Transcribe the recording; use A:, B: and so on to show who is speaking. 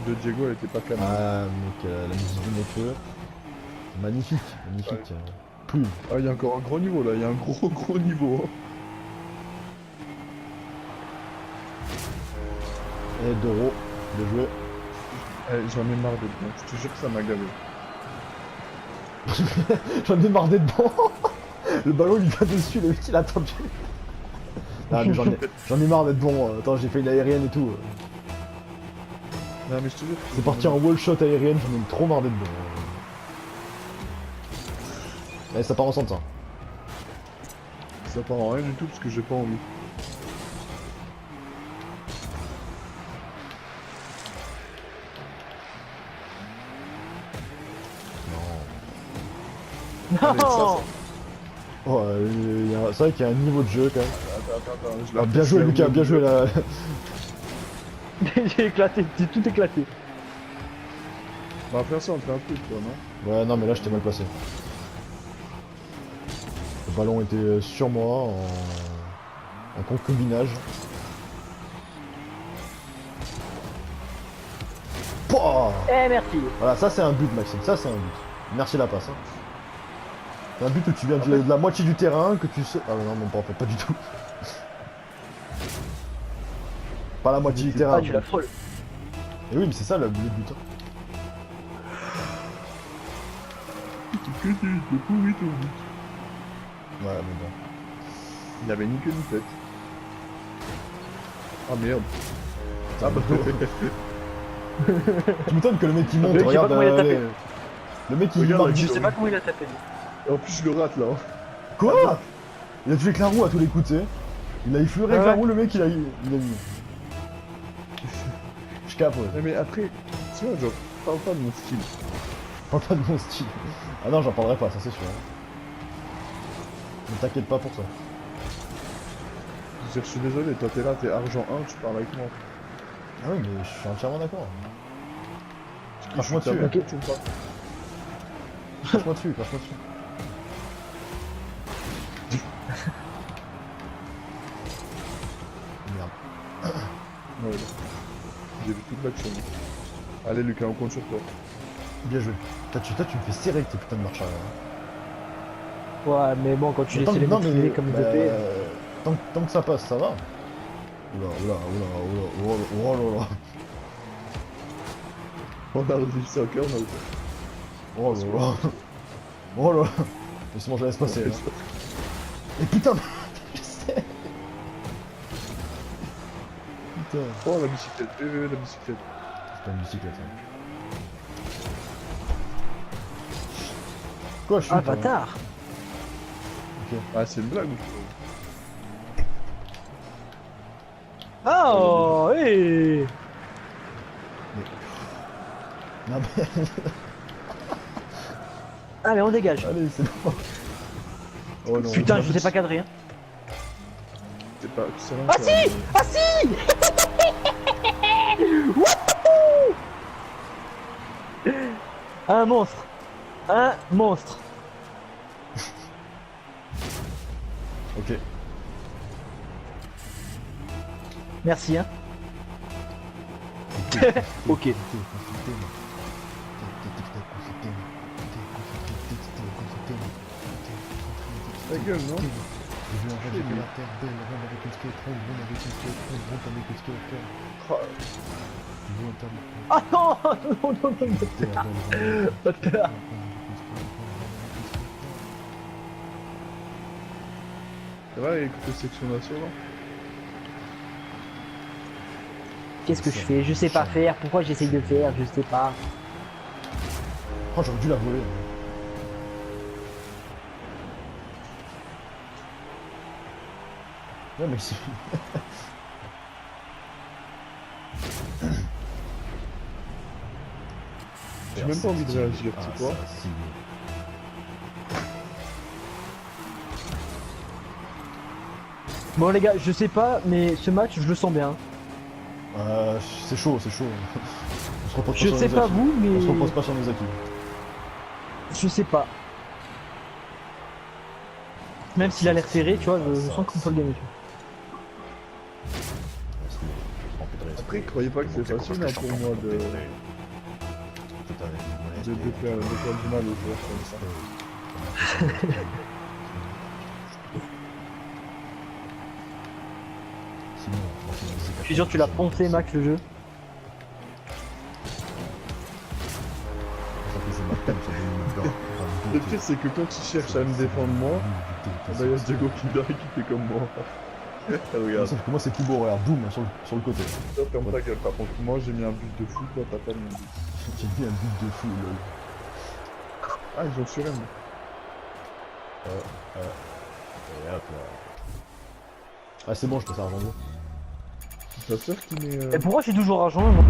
A: de Diego, elle était pas calme.
B: Ah, mec, la musique du Nekfeu. Magnifique, magnifique.
A: Ouais.
B: Plus.
A: Ah, il y a encore un gros niveau là, il y a un gros niveau. Hein.
B: Et d'euros de jouer.
A: J'en ai marre d'être bon, je te jure que ça m'a gavé.
B: J'en ai marre d'être bon. Le ballon il va dessus, le mec il a attendu. Ah mais j'en ai marre d'être bon. Attends, j'ai fait une aérienne et tout.
A: Non mais je te jure.
B: C'est parti en wall shot aérienne, j'en ai trop marre d'être bon. Allez, ça part en centre ça.
A: Ça part en rien du tout parce que j'ai pas envie. Allez,
C: Non.
B: Oh, c'est vrai qu'il y a un niveau de jeu quand même.
A: Attends, je
B: Ah, bien joué Lucas, bien joué là.
C: J'ai éclaté, j'ai tout éclaté.
A: On va faire ça, on fait un truc toi, non?
B: Ouais, non, mais là j'étais mal placé. Le ballon était sur moi en concubinage. Pouah,
C: Eh merci.
B: voilà, ça c'est un but, Maxime, ça c'est un but. Merci la passe. Hein. C'est un but où tu viens de la moitié du terrain, que tu sais. Ah non, non, pas en fait, pas du tout. Pas la moitié du terrain.
C: Ah tu l'as folle.
B: Et oui, mais c'est ça le but. Hein.
A: Que tu le pourri ton but.
B: Ouais, mais bon.
A: Il avait ni queue ni tête. Ah merde. Ah bah
B: Tu m'étonnes que le mec qui monte,
C: Le mec, je sais pas
B: regarde.
C: comment il a tapé.
B: Le mec qui
A: Regarde,
B: marque.
C: Je sais pas comment il a tapé.
A: En plus je le rate là. Hein.
B: Quoi? Il a tué avec la roue à tous les coups, tu sais. Il a effleuré avec la roue, le mec, il a mis. Je cape, ouais.
A: Ouais, mais après, tu vois, genre, parle pas de mon style.
B: Parle pas de mon style. Ah non, j'en parlerai pas, ça c'est sûr. Ne t'inquiète pas pour ça.
A: Je veux dire, je suis désolé, toi t'es là, t'es argent 1, tu parles avec moi.
B: Ah oui, mais je suis entièrement d'accord.
A: Je
B: Crache-moi
A: suis
B: dessus.
A: ta pote, tu me parles.
B: Crache-moi dessus, crache-moi dessus. Merde.
A: Ouais, j'ai vu toute l'action. Allez Lucas, on compte sur toi.
B: Bien joué. Toi, tu me fais serrer avec tes putains de marche arrière.
C: Ouais mais bon quand tu
B: Tant
C: laisses
B: que-
C: les
B: non,
C: mecs
B: mais,
C: filer comme
B: bah,
C: ils étaient.
B: tant que ça passe, ça va. Oula, oula, oula, oula, oula, oula, oula.
A: On a réussi au cœur, on a ouvert.
B: Oh là là. Oh là là. Laisse-moi, je laisse passer. Hein. Et putain, je sais. Putain.
A: Oh la bicyclette, la bicyclette.
B: C'est pas une bicyclette. Hein. Quoi, je suis
C: Ah bâtard.
B: Ok.
A: Ah c'est une blague ou
C: Ah oh, hey.
B: Non mais...
C: Allez on dégage.
B: Allez, c'est bon. Oh non.
C: Putain je sais pas cadrer hein.
A: C'est pas excellent.
C: Ah si. Ah si. Wouhou. Un monstre. Un monstre.
B: Ok.
C: Merci hein. Ok.
A: Ta gueule, non?
B: J'ai vu un rêve de la terre belle, ronde avec une squelette, ronde avec une squelette, ronde avec une squelette.
C: Ah non non non non. Bâtard.
A: Ça va écouter section d'assaut là?
C: Qu'est-ce que je fais? Je sais pas faire. Pourquoi j'essaye de faire? Je sais pas.
B: Oh, j'aurais dû la voler. Ouais, mais c'est...
A: J'ai même pas envie de réagir,
B: Ah,
A: tu vois?
B: ça, si.
C: Bon les gars, je sais pas, mais ce match je le sens bien.
B: C'est chaud, c'est chaud. On se repose pas
C: Je
B: sur
C: sais
B: nos
C: pas
B: acquis.
C: vous,
B: On se repose
C: mais
B: pas sur nos acquis.
C: je sais pas. Même s'il a l'air serré, tu vois, je sens qu'on peut le gagner.
B: Rempli de respect.
A: Après, croyez pas que c'est facile hein, pour moi de faire du mal aux joueurs comme ça.
C: Je suis sûr que tu l'as poncé, Max, le jeu.
A: Le pire, c'est que quand tu cherches à me défendre moi, bah y'a Diego qui fait comme moi. Regarde,
B: Sauf que moi c'est tout beau, regarde, boum, sur le côté.
A: toi ferme ta gueule par contre. Moi j'ai mis un but de fou, toi t'as pas mis un but.
B: J'ai mis un but de fou, lol.
A: Ah, ils ont sur M.
B: Et hop là. Ah c'est bon, je peux faire argent.
A: Ta soeur qui met.
C: Et pourquoi je suis toujours argent, moi